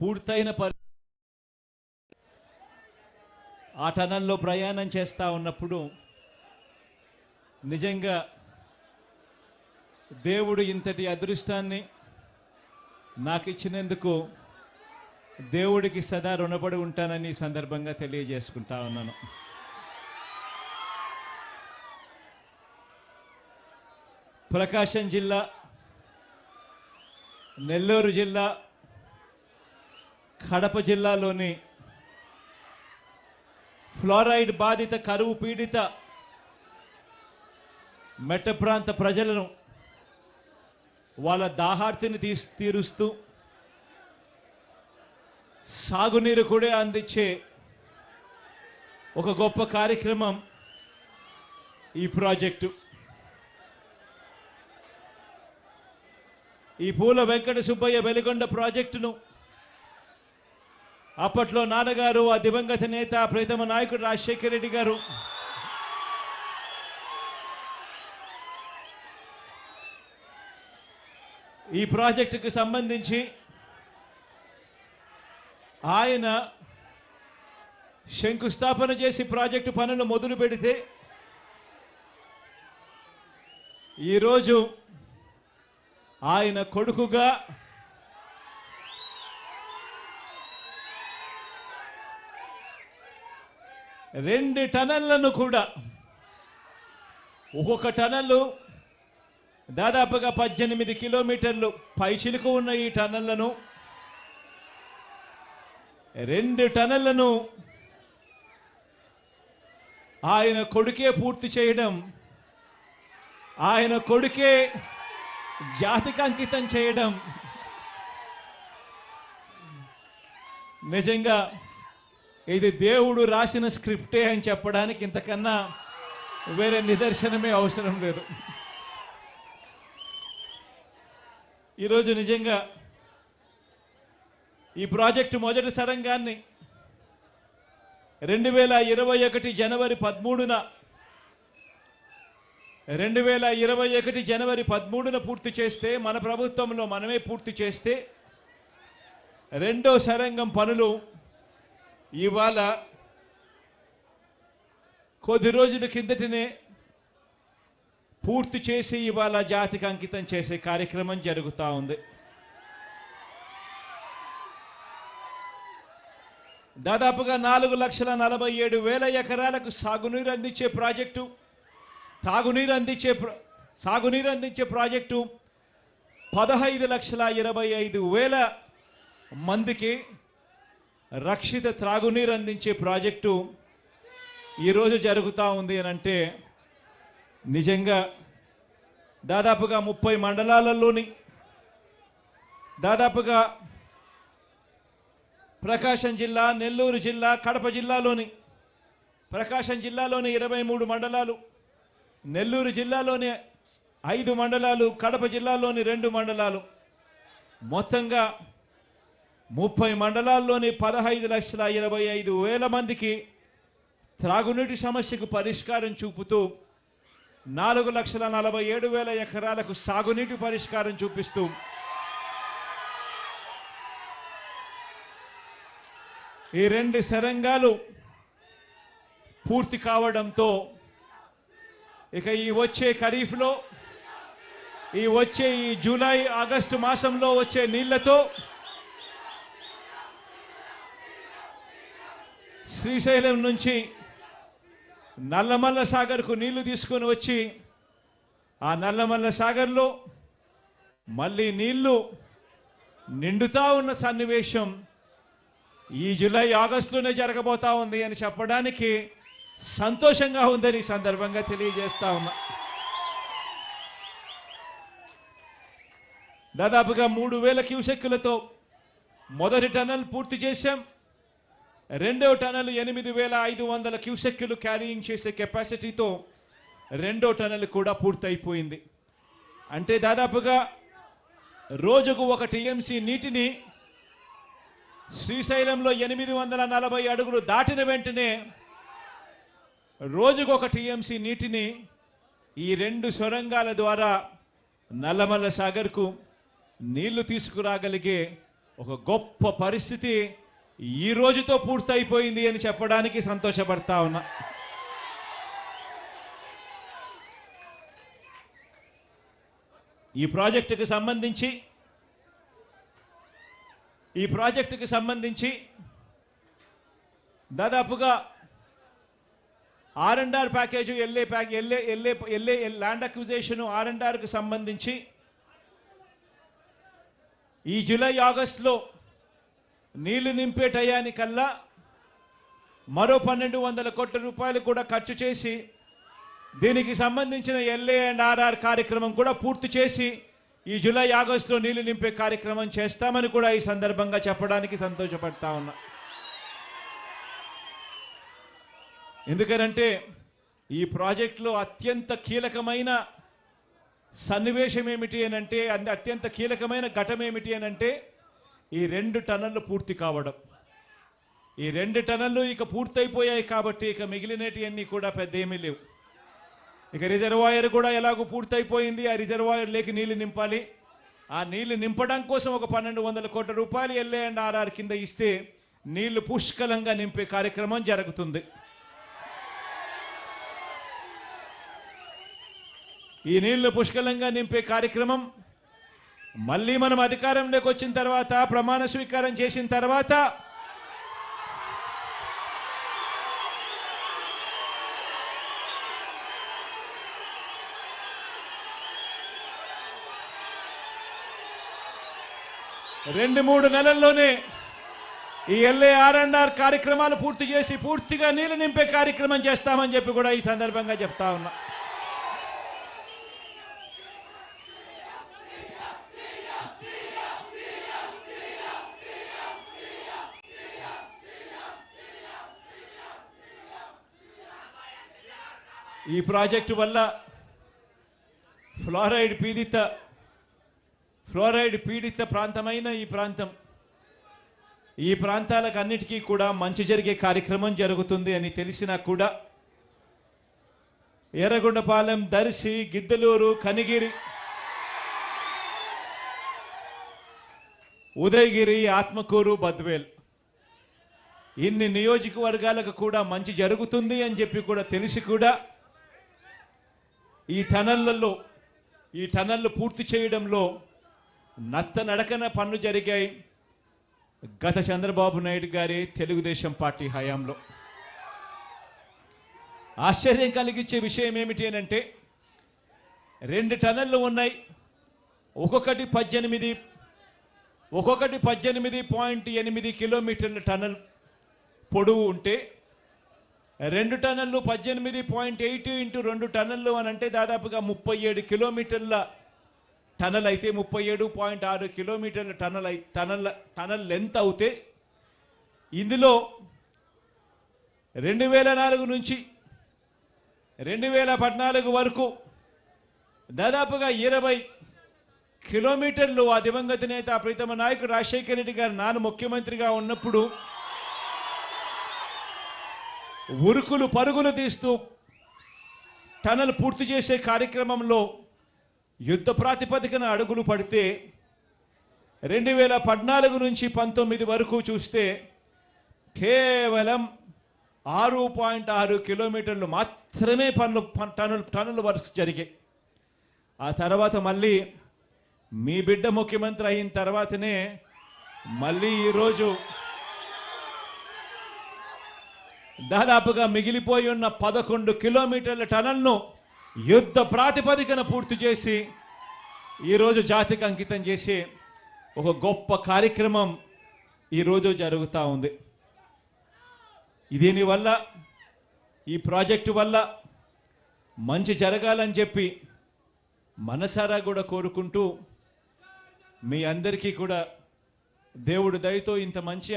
పూర్తయిన ఆ టనల్లో ప్రయాణం చేస్తూ ఉన్నప్పుడు నిజంగా దేవుడు ఇంతటి అదృష్టాన్ని నాకు ఇచ్చినందుకు దేవుడికి సదా రుణపడి ఉంటానని సందర్భంగా తెలియజేసుకుంటా ఉన్నాను. ప్రకాశం జిల్లా, నెల్లూరు జిల్లా, కడప జిల్లాలోని ఫ్లోరైడ్ బాధిత కరువు పీడిత మెట్ట ప్రాంత ప్రజలను వాళ్ళ దాహార్తిని తీరుస్తూ సాగునీరు కూడా అందించే ఒక గొప్ప కార్యక్రమం ఈ ప్రాజెక్టు. ఈ పూల వెంకట సుబ్బయ్య వెలిగొండ ప్రాజెక్టును అప్పట్లో నాన్నగారు, ఆ దివంగత నేత ప్రీతమ నాయకుడు రాజశేఖర రెడ్డి గారు ఈ ప్రాజెక్టుకు సంబంధించి ఆయన శంకుస్థాపన చేసి ప్రాజెక్టు పనులు మొదలు పెడితే ఈరోజు ఆయన కొడుకుగా రెండు టనళ్లను కూడా, ఒక్కొక్క టనల్లు దాదాపుగా 18 కిలోమీటర్లు పైచిలుకు ఉన్న ఈ టనళ్లను, 2 టనళ్లను ఆయన కొడుకే పూర్తి చేయడం, ఆయన కొడుకే జాతికి అంకితం చేయడం నిజంగా ఇది దేవుడు రాసిన స్క్రిప్టే అని చెప్పడానికి ఇంతకన్నా వేరే నిదర్శనమే అవసరం లేదు. ఈరోజు నిజంగా ఈ ప్రాజెక్టు మొదటి సరంగాన్ని 2021 జనవరి 13న పూర్తి చేస్తే, మన ప్రభుత్వంలో మనమే పూర్తి చేస్తే, రెండో సరంగం పనులు ఇవాళ కొద్ది రోజుల కిందటనే పూర్తి చేసి ఇవాళ జాతికి అంకితం చేసే కార్యక్రమం జరుగుతూ ఉంది. దాదాపుగా 4,47,000 ఎకరాలకు సాగునీరు అందించే ప్రాజెక్టు, సాగునీరు అందించే ప్రాజెక్టు 15,25,000 మందికి రక్షిత త్రాగునీరు అందించే ప్రాజెక్టు ఈరోజు జరుగుతూ ఉంది అని అంటే నిజంగా దాదాపుగా 30 మండలాలలోని, దాదాపుగా ప్రకాశం జిల్లా, నెల్లూరు జిల్లా, కడప జిల్లాలోని, ప్రకాశం జిల్లాలోని 23 మండలాలు, నెల్లూరు జిల్లాలోని 5 మండలాలు, కడప జిల్లాలోని 2 మండలాలు, మొత్తంగా 30 మండలాల్లోని 15,25,000 మందికి త్రాగునీటి సమస్యకు పరిష్కారం చూపుతూ 4,47,000 ఎకరాలకు సాగునీటి పరిష్కారం చూపిస్తూ ఈ 2 సరంగాలు పూర్తి కావడంతో ఇక ఈ వచ్చే ఖరీఫ్లో, ఈ జూలై ఆగస్టు మాసంలో వచ్చే నీళ్లతో శ్రీశైలం నుంచి నల్లమల్ల సాగర్కు నీళ్లు తీసుకొని వచ్చి ఆ నల్లమల్ల సాగర్లో మళ్ళీ నీళ్లు నిండుతా ఉన్న సన్నివేశం ఈ జూలై ఆగస్టులోనే జరగబోతా ఉంది అని చెప్పడానికి సంతోషంగా ఉందని సందర్భంగా తెలియజేస్తా ఉన్నా. దాదాపుగా 3,000 క్యూసెక్కులతో మొదటి టనల్ పూర్తి చేశాం. రెండో టనల్ 8,500 క్యూసెక్కులు క్యారీయింగ్ చేసే కెపాసిటీతో రెండో టనల్ కూడా పూర్తయిపోయింది. అంటే దాదాపుగా రోజుకు 1 టీఎంసీ నీటిని శ్రీశైలంలో 840 అడుగులు దాటిన వెంటనే రోజుకు 1 టీఎంసీ నీటిని ఈ 2 సొరంగాల ద్వారా నల్లమల్ల సాగర్కు నీళ్లు తీసుకురాగలిగే ఒక గొప్ప పరిస్థితి ఈ రోజుతో పూర్తయిపోయింది అని చెప్పడానికి సంతోషపడతా ఉన్నా. ఈ ప్రాజెక్టుకు సంబంధించి దాదాపుగా ఆర్&ఆర్ ప్యాకేజ్ ఎల్ఏ ల్యాండ్ అక్విజిషన్ ఆర్&ఆర్కు సంబంధించి ఈ జూలై ఆగస్టులో నీళ్లు నింపే టయానికల్లా మరో 1200 కోట్ల రూపాయలు కూడా ఖర్చు చేసి దీనికి సంబంధించిన ఎల్ఏ అండ్ ఆర్ఆర్ కార్యక్రమం కూడా పూర్తి చేసి ఈ జూలై ఆగస్టులో నీళ్లు నింపే కార్యక్రమం చేస్తామని కూడా ఈ సందర్భంగా చెప్పడానికి సంతోషపడతా ఉన్నా. ఎందుకనంటే ఈ ప్రాజెక్టులో అత్యంత కీలకమైన సన్నివేశం ఏమిటి అనంటే అత్యంత కీలకమైన ఘటన ఏమిటి అనంటే ఈ 2 టన్నళ్లు పూర్తి కావడం. ఈ 2 టన్నళ్లు ఇక పూర్తయిపోయాయి కాబట్టి ఇక మిగిలినటివన్నీ కూడా పెద్ద ఏమీ లేవు. ఇక రిజర్వాయర్ కూడా ఎలాగో పూర్తయిపోయింది. ఆ రిజర్వాయర్ లేకి నీళ్లు నింపాలి. ఆ నీళ్లు నింపడం కోసం ఒక 1200 కోట్ల రూపాయలు ఎల్ఏ అండ్ ఆర్ఆర్ కింద ఇస్తే నీళ్లు పుష్కలంగా నింపే కార్యక్రమం జరుగుతుంది. ఈ నీళ్లు పుష్కలంగా నింపే కార్యక్రమం మళ్ళీ మనం అధికారంలోకి వచ్చిన తర్వాత ప్రమాణ స్వీకారం చేసిన తర్వాత రెండు మూడు నెలల్లోనే ఈ ఎల్ఏ ఆర్&ఆర్ కార్యక్రమాలు పూర్తి చేసి పూర్తిగా నీళ్లు నింపే కార్యక్రమం చేస్తామని చెప్పి కూడా ఈ సందర్భంగా చెప్తా ఉన్నా. ఈ ప్రాజెక్టు వల్ల ఫ్లోరైడ్ పీడిత ప్రాంతమైన ఈ ప్రాంతాలకు అన్నిటికీ కూడా మంచి జరిగే కార్యక్రమం జరుగుతుంది అని తెలిసినా కూడా ఎర్రగొండపాలెం, దర్శి, గిద్దలూరు, కనిగిరి, ఉదయగిరి, ఆత్మకూరు, బద్వేల్ ఇన్ని నియోజకవర్గాలకు కూడా మంచి జరుగుతుంది అని చెప్పి కూడా తెలిసి కూడా ఈ టన్నళ్లు పూర్తి చేయడంలో నత్తనడకన పనులు జరిగాయి గత చంద్రబాబు నాయుడు గారి తెలుగుదేశం పార్టీ హయాంలో. ఆశ్చర్యం కలిగించే విషయం ఏమిటి అనంటే 2 టన్నళ్లు ఉన్నాయి. ఒక్కొక్కటి 18.8 కిలోమీటర్ల టన్నల్ పొడవు ఉంటే 2 టన్నళ్లు 18.8 ఇంటూ 2 టన్నళ్లు అని అంటే దాదాపుగా 37 కిలోమీటర్ల టనల్ అయితే 37.6 కిలోమీటర్ల టనల్ లెంత్ అవుతే ఇందులో 2004 నుంచి 2014 వరకు దాదాపుగా 20 కిలోమీటర్లు ఆ దివంగత నేత ప్రీతమ నాయకుడు రాజశేఖర రెడ్డి గారు నాన్న ముఖ్యమంత్రిగా ఉన్నప్పుడు ఉరుకులు పరుగులు తీస్తూ టనల్ పూర్తి చేసే కార్యక్రమంలో యుద్ధ ప్రాతిపదికన అడుగులు పడితే 2014 నుంచి 19 వరకు చూస్తే కేవలం 6.6 కిలోమీటర్లు మాత్రమే టనల్ వర్క్స్ జరిగాయి. ఆ తర్వాత మళ్ళీ మీ బిడ్డ ముఖ్యమంత్రి అయిన తర్వాతనే మళ్ళీ ఈరోజు దాదాపుగా మిగిలిపోయి ఉన్న 11 కిలోమీటర్ల టనల్ను యుద్ధ ప్రాతిపదికన పూర్తి చేసి ఈరోజు జాతికి అంకితం చేసే ఒక గొప్ప కార్యక్రమం ఈరోజు జరుగుతూ ఉంది. దీనివల్ల ఈ ప్రాజెక్టు వల్ల మంచి జరగాలని చెప్పి మనసారా కూడా కోరుకుంటూ మీ అందరికీ కూడా దేవుడి దయతో ఇంత మంచి